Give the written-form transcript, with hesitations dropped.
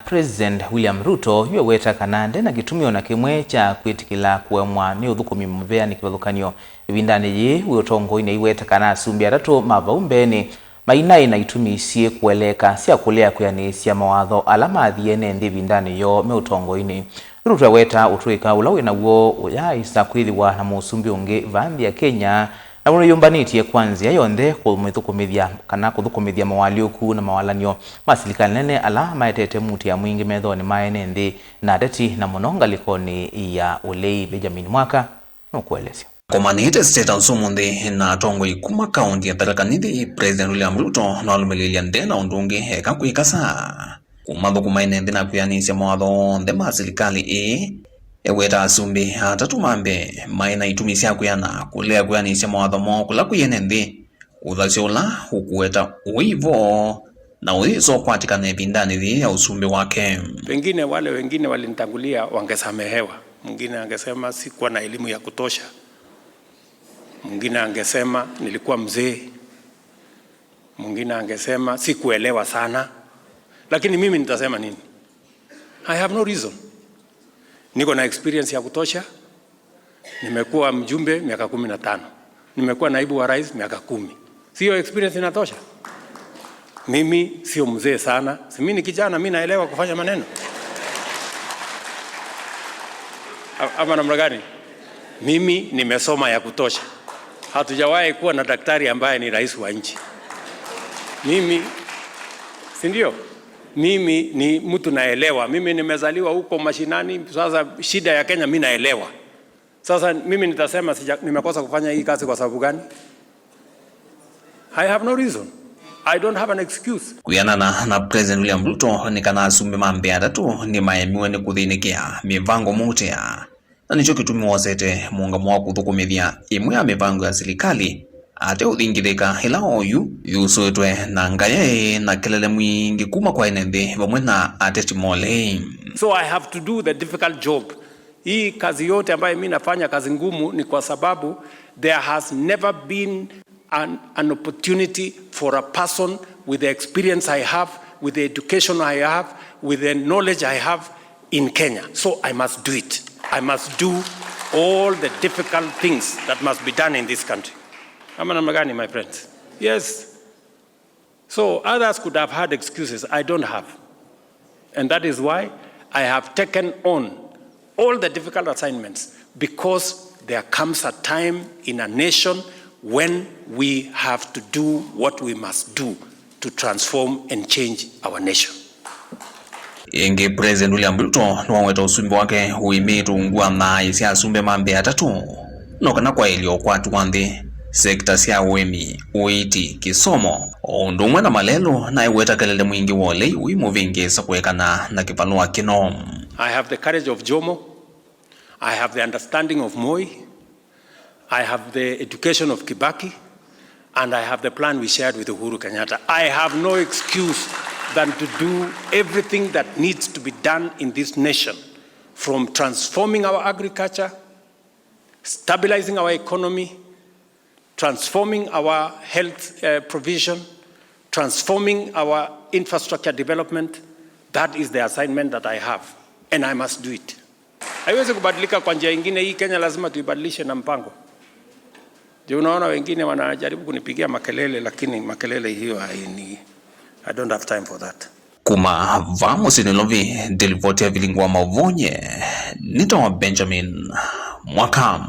President William Ruto yuweta kanande na gitumio na kimwe cha kwitikila kuemwa ni uthukumi muvea ni kivathukanio ibindani yi utongo-ini iweta kana asumbi atatu mavaumbeni mainai na itumiisie kueleka sia kulea kuyanisya mawatho ala mathiene nthi ibindani yo me utongo-ini. Ruto aweta utuika ula wina guo uyaisa kwithiwa na musumbi ungi vanthi ya Kenya na muno yumbanitie kwanzia yonthe kumithukумithia kana kuthukumithia mawaliuku na mawalanio masilikali nene ala maetete muti ya mwingi methoni maene nthi na ateti na muno ngalikoni ya ulei. Benjamin Mwaka nukuelesya Komanite State House umuthi na atongo ikuma kaunti ya Tharaka Nithi President William Ruto na alumililia ndena undungi eka kuikasa kumathukuma nthi na kuyanisya mawatho nthe masilikali eweta asumbi atatu mambe maina itumisya kuyana kulea kuyanisya mawatho mo kula kuyene nthi uthasya ula ukuweta uivo na uiso kwatikana ibindani thi ya usumbi wake. Wengine wale wengine walinitangulia wangesamehewa. Mwingine angesema sikuwa na elimu ya kutosha. Mwingine angesema nilikuwa mzee. Mwingine angesema sikuelewa sana. Lakini mimi nitasema nini? I have no reason. Niko na experience ya kutosha. Nimekuwa mjumbe miaka 15. Nimekuwa naibu wa rais miaka 10. Sio experience inatosha? Mimi sio mzee sana. Si mimi ni kijana, mimi naelewa kufanya maneno. Ama namna gani? Mimi nimesoma ya kutosha. Hatujawahi kuwa na daktari ambaye ni rais wa nchi. Mimi si ndio? Mimi ni mtu naelewa. Mimi nimezaliwa huko mashinani. Sasa shida ya Kenya mimi naelewa. Sasa mimi nitasema nimekosa kufanya hii kazi kwa sababu gani? I have no reason. I don't have an excuse. Kuyana na President William Ruto ni kana asumbi mambe atatu ni maemiwe ni kuthinikia mivango mutea. Na nicho kitumiwa sete muungamo wa kuthukumithia imwe ya mivango ya serikali ate uthingithika ila oyu yusuitwe na ngaye na kelele mwingi kuma kwa enenthi vamwe na ateti mole. So I have to do the difficult job. Hii kazi yote ambayo mimi nafanya kazi ngumu ni kwa sababu there has never been an opportunity for a person with the experience I have, with the education I have, with the knowledge I have in Kenya. So I must do it. I must do all the difficult things that must be done in this country. Ama namna gani, my friends? Yes. So others could have had excuses. I don't have. And that is why I have taken on all the difficult assignments, because there comes a time in a nation when we have to do what we must do to transform and change our nation. Inge President William Ruto nwaweta usumbi wake uimitu ngua na isi asumbe mambe atatu nokana kwa ilio kwa tuwande sekta siya uemi, uiti, kisomo undumwe na malelo na iweta kelele mwingi wole uimu vingi sakuekana na kipanua kino. I have the courage of Jomo. I have the understanding of Moi. I have the education of Kibaki. And I have the plan we shared with Uhuru Kenyatta. I have no excuse than to do everything that needs to be done in this nation, from transforming our agriculture, stabilizing our economy, transforming our health provision, transforming our infrastructure development. That is the assignment that I have, and I must do it. Haiwezi kubadilika kwa njia nyingine. Hii Kenya lazima tuibadilishe na mpango. Je, unaona wengine wanajaribu kunipigia makelele, lakini makelele hiyo haini. I don't have time for that. Kuma vamos inilovi delivotia vilingwa mavonye nito Benjamin Mwaka.